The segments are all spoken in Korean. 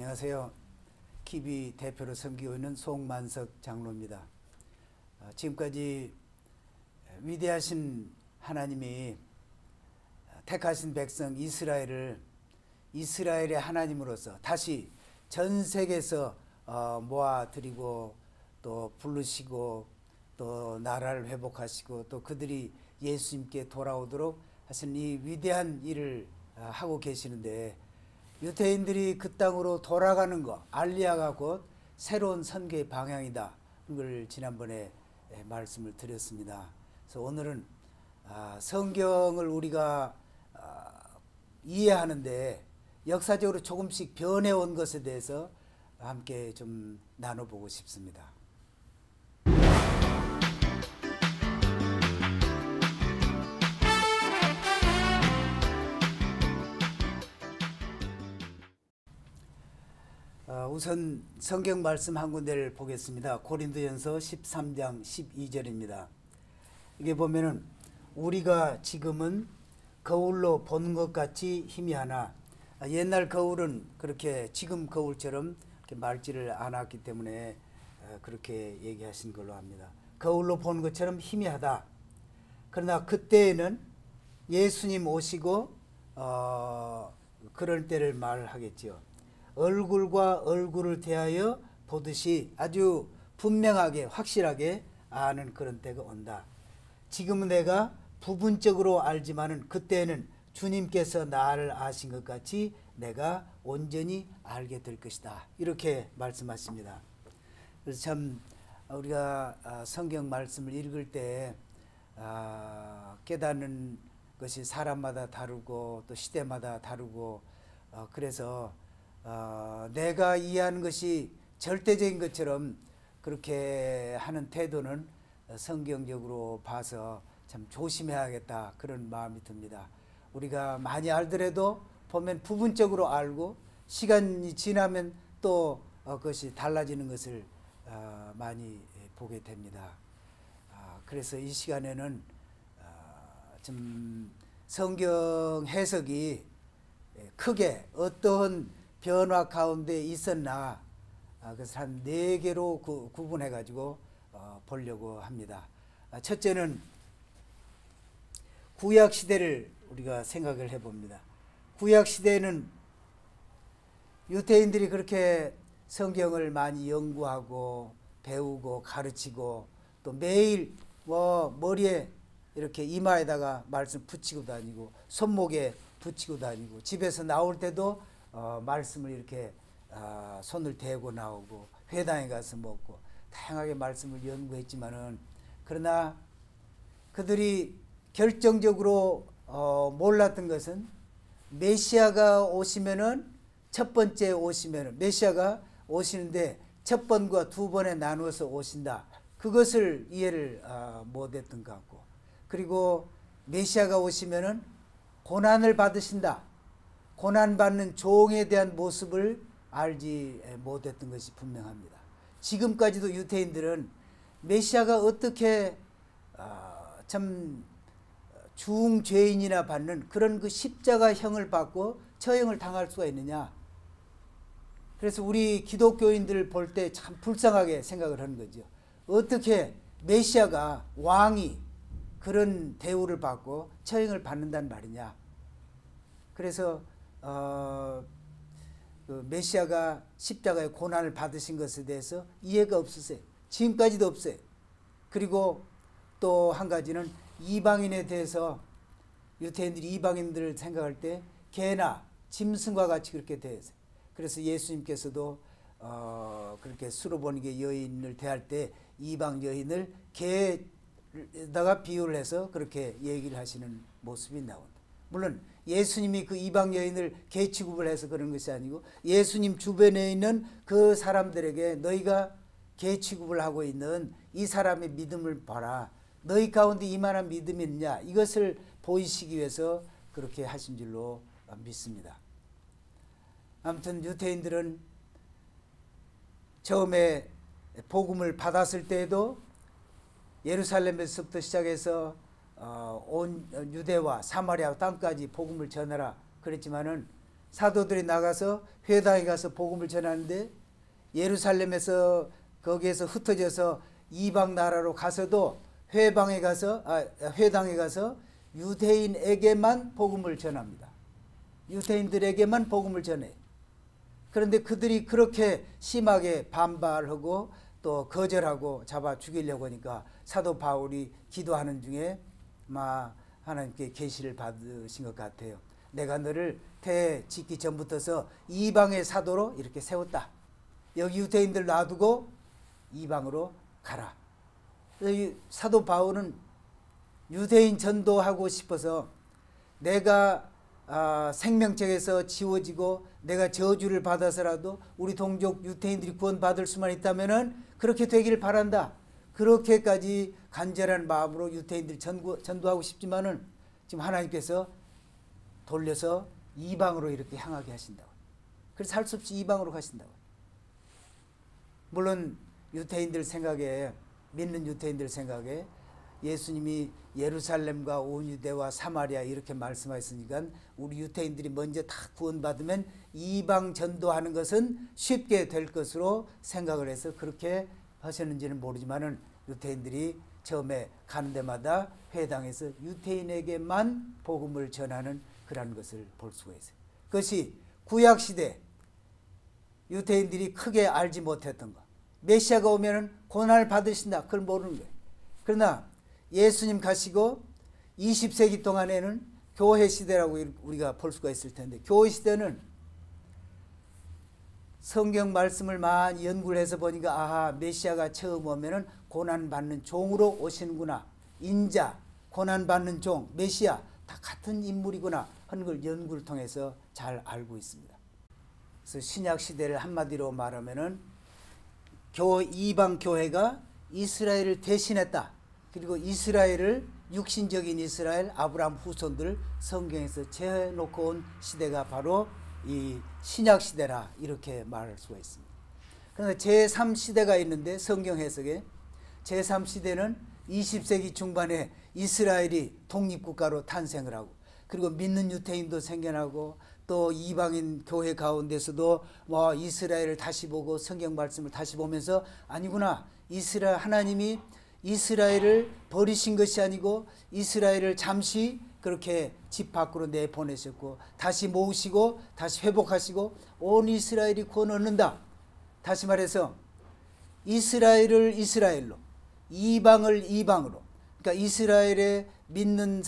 안녕하세요. 키비 대표로 섬기고 있는 송만석 장로입니다. 지금까지 위대하신 하나님이 택하신 백성 이스라엘을 이스라엘의 하나님으로서 다시 전 세계에서 모아드리고 또 부르시고 또 나라를 회복하시고 또 그들이 예수님께 돌아오도록 하신 이 위대한 일을 하고 계시는데, 유대인들이 그 땅으로 돌아가는 것, 알리야가 곧 새로운 선교의 방향이다. 이걸 지난번에 말씀을 드렸습니다. 그래서 오늘은 성경을 우리가 이해하는데 역사적으로 조금씩 변해온 것에 대해서 함께 좀 나눠보고 싶습니다. 우선 성경 말씀 한 군데를 보겠습니다. 고린도전서 13장 12절입니다. 이게 보면은 우리가 지금은 거울로 본 것 같이 희미하나, 옛날 거울은 그렇게 지금 거울처럼 이렇게 맑지를 않았기 때문에 그렇게 얘기하신 걸로 합니다. 거울로 본 것처럼 희미하다. 그러나 그때에는 예수님 오시고 그럴 때를 말하겠지요. 얼굴과 얼굴을 대하여 보듯이 아주 분명하게 확실하게 아는 그런 때가 온다. 지금은 내가 부분적으로 알지만은 그때는 주님께서 나를 아신 것 같이 내가 온전히 알게 될 것이다. 이렇게 말씀하십니다. 그래서 참 우리가 성경 말씀을 읽을 때 깨닫는 것이 사람마다 다르고 또 시대마다 다르고, 그래서 내가 이해하는 것이 절대적인 것처럼 그렇게 하는 태도는 성경적으로 봐서 참 조심해야겠다, 그런 마음이 듭니다. 우리가 많이 알더라도 보면 부분적으로 알고 시간이 지나면 또 그것이 달라지는 것을 많이 보게 됩니다. 그래서 이 시간에는 좀 성경 해석이 크게 어떠한 변화 가운데 있었나, 그래서 한 4개로 구분해 가지고 보려고 합니다. 첫째는 구약 시대를 우리가 생각을 해 봅니다. 구약 시대에는 유대인들이 그렇게 성경을 많이 연구하고 배우고 가르치고 또 매일 머리에 이렇게 이마에다가 말씀 붙이고 다니고 손목에 붙이고 다니고, 집에서 나올 때도 말씀을 이렇게 손을 대고 나오고 회당에 가서 먹고 다양하게 말씀을 연구했지만은, 그러나 그들이 결정적으로 몰랐던 것은 메시아가 오시면은 첫 번째 오시면은 메시아가 오시는데 첫 번과 두 번에 나누어서 오신다. 그것을 이해를 못했던 것 같고, 그리고 메시아가 오시면은 고난을 받으신다. 고난받는 종에 대한 모습을 알지 못했던 것이 분명합니다. 지금까지도 유대인들은 메시아가 어떻게 참 중죄인이나 받는 그런 그 십자가형을 받고 처형을 당할 수가 있느냐. 그래서 우리 기독교인들을 볼 때 참 불쌍하게 생각을 하는 거죠. 어떻게 메시아가, 왕이 그런 대우를 받고 처형을 받는단 말이냐. 그래서 그 메시아가 십자가의 고난을 받으신 것에 대해서 이해가 없으세요. 지금까지도 없어요. 그리고 또 한 가지는 이방인에 대해서 유대인들이 이방인들을 생각할 때 개나 짐승과 같이 그렇게 대해서, 그래서 예수님께서도 그렇게 수로보니게 여인을 대할 때 이방 여인을 개에다가 비유를 해서 그렇게 얘기를 하시는 모습이 나온다. 물론 예수님이 그 이방 여인을 개 취급을 해서 그런 것이 아니고, 예수님 주변에 있는 그 사람들에게 너희가 개 취급을 하고 있는 이 사람의 믿음을 봐라. 너희 가운데 이만한 믿음이 있냐. 이것을 보이시기 위해서 그렇게 하신 줄로 믿습니다. 아무튼 유대인들은 처음에 복음을 받았을 때에도 예루살렘에서부터 시작해서 온 유대와 사마리아 땅까지 복음을 전하라 그랬지만은 사도들이 나가서 회당에 가서 복음을 전하는데 예루살렘에서 거기에서 흩어져서 이방 나라로 가서도 회당에 가서 유대인에게만 복음을 전합니다. 유대인들에게만 복음을 전해. 그런데 그들이 그렇게 심하게 반발하고 또 거절하고 잡아 죽이려고 하니까 사도 바울이 기도하는 중에 하나님께 계시를 받으신 것 같아요. 내가 너를 태 짓기 전부터서 이방의 사도로 이렇게 세웠다. 여기 유대인들 놔두고 이방으로 가라. 사도 바울은 유대인 전도하고 싶어서 내가 생명책에서 지워지고 내가 저주를 받아서라도 우리 동족 유대인들이 구원받을 수만 있다면은 그렇게 되기를 바란다. 그렇게까지 간절한 마음으로 유대인들 전도하고 싶지만은 지금 하나님께서 돌려서 이방으로 이렇게 향하게 하신다고. 그래서 할 수 없이 이방으로 가신다고. 물론 유대인들 생각에, 믿는 유대인들 생각에 예수님이 예루살렘과 온 유대와 사마리아 이렇게 말씀하셨으니까 우리 유대인들이 먼저 다 구원받으면 이방 전도하는 것은 쉽게 될 것으로 생각을 해서 그렇게 하셨는지는 모르지만은 유대인들이 처음에 가는 데마다 회당에서 유대인에게만 복음을 전하는 그런 것을 볼 수가 있어요. 그것이 구약시대 유대인들이 크게 알지 못했던 것. 메시아가 오면은 고난을 받으신다. 그걸 모르는 거예요. 그러나 예수님 가시고 20세기 동안에는 교회 시대라고 우리가 볼 수가 있을 텐데, 교회 시대는 성경 말씀을 많이 연구를 해서 보니까 아하, 메시아가 처음 오면은 고난받는 종으로 오시는구나. 인자, 고난받는 종, 메시아 다 같은 인물이구나 하는 걸 연구를 통해서 잘 알고 있습니다. 그래서 신약 시대를 한마디로 말하면은 이방 교회가 이스라엘을 대신했다. 그리고 이스라엘을 육신적인 이스라엘 아브라함 후손들 성경에서 재놓고 온 시대가 바로 이 신약 시대라 이렇게 말할 수가 있습니다. 그런데 제3시대가 있는데 성경 해석에 제3시대는 20세기 중반에 이스라엘이 독립국가로 탄생을 하고 그리고 믿는 유대인도 생겨나고 또 이방인 교회 가운데서도 이스라엘을 다시 보고 성경 말씀을 다시 보면서 아니구나, 하나님이 이스라엘을 버리신 것이 아니고 이스라엘을 잠시 그렇게 집 밖으로 내보내셨고 다시 모으시고 다시 회복하시고 온 이스라엘이 구원 얻는다. 다시 말해서 이스라엘을 이스라엘로, 이방을 이방으로, 그러니까 이스라엘에 믿는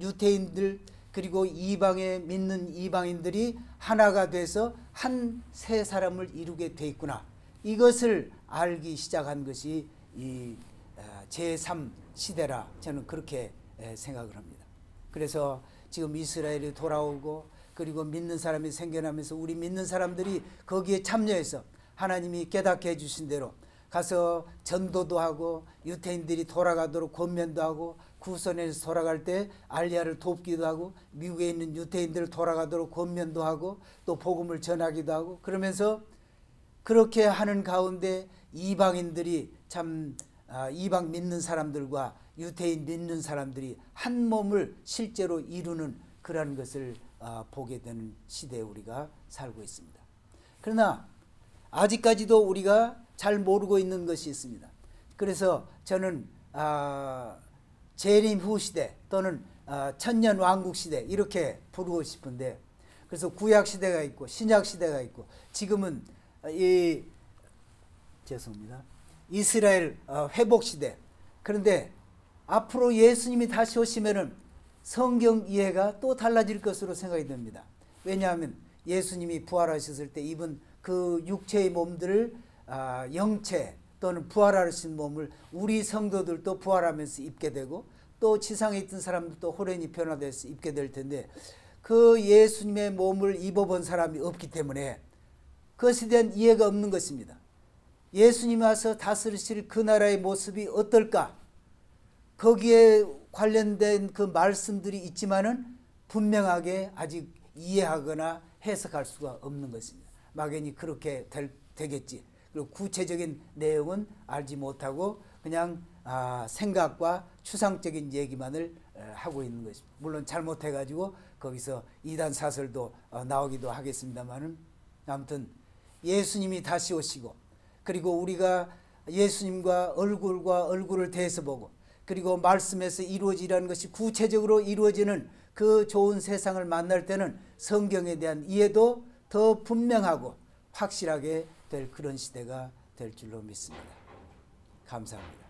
유대인들 그리고 이방에 믿는 이방인들이 하나가 돼서 한 세 사람을 이루게 돼 있구나. 이것을 알기 시작한 것이 이 제3시대라 저는 그렇게 생각을 합니다. 그래서 지금 이스라엘이 돌아오고 그리고 믿는 사람이 생겨나면서 우리 믿는 사람들이 거기에 참여해서 하나님이 깨닫게 해주신 대로 가서 전도도 하고 유대인들이 돌아가도록 권면도 하고 구선에서 돌아갈 때 알리야를 돕기도 하고 미국에 있는 유대인들 돌아가도록 권면도 하고 또 복음을 전하기도 하고 그러면서 그렇게 하는 가운데 이방인들이 참 이방 믿는 사람들과 유대인 믿는 사람들이 한 몸을 실제로 이루는 그런 것을 보게 되는 시대에 우리가 살고 있습니다. 그러나 아직까지도 우리가 잘 모르고 있는 것이 있습니다. 그래서 저는 재림 후 시대 또는 천년 왕국 시대 이렇게 부르고 싶은데, 그래서 구약 시대가 있고 신약 시대가 있고 지금은 이스라엘 회복 시대. 그런데 앞으로 예수님이 다시 오시면은 성경 이해가 또 달라질 것으로 생각이 됩니다. 왜냐하면 예수님이 부활하셨을 때 입은 그 육체의 몸들을 영체 또는 부활하신 몸을 우리 성도들도 부활하면서 입게 되고 또 지상에 있던 사람들도 호련히 변화돼서 입게 될 텐데 그 예수님의 몸을 입어본 사람이 없기 때문에 그것에 대한 이해가 없는 것입니다. 예수님이 와서 다스리실 그 나라의 모습이 어떨까? 거기에 관련된 그 말씀들이 있지만은 분명하게 아직 이해하거나 해석할 수가 없는 것입니다. 막연히 그렇게 되겠지. 그리고 구체적인 내용은 알지 못하고 그냥 생각과 추상적인 얘기만을 하고 있는 것입니다. 물론 잘못해가지고 거기서 이단 사설도 나오기도 하겠습니다만은 아무튼 예수님이 다시 오시고 그리고 우리가 예수님과 얼굴과 얼굴을 대해서 보고 그리고 말씀에서 이루어지라는 것이 구체적으로 이루어지는 그 좋은 세상을 만날 때는 성경에 대한 이해도 더 분명하고 확실하게 될 그런 시대가 될 줄로 믿습니다. 감사합니다.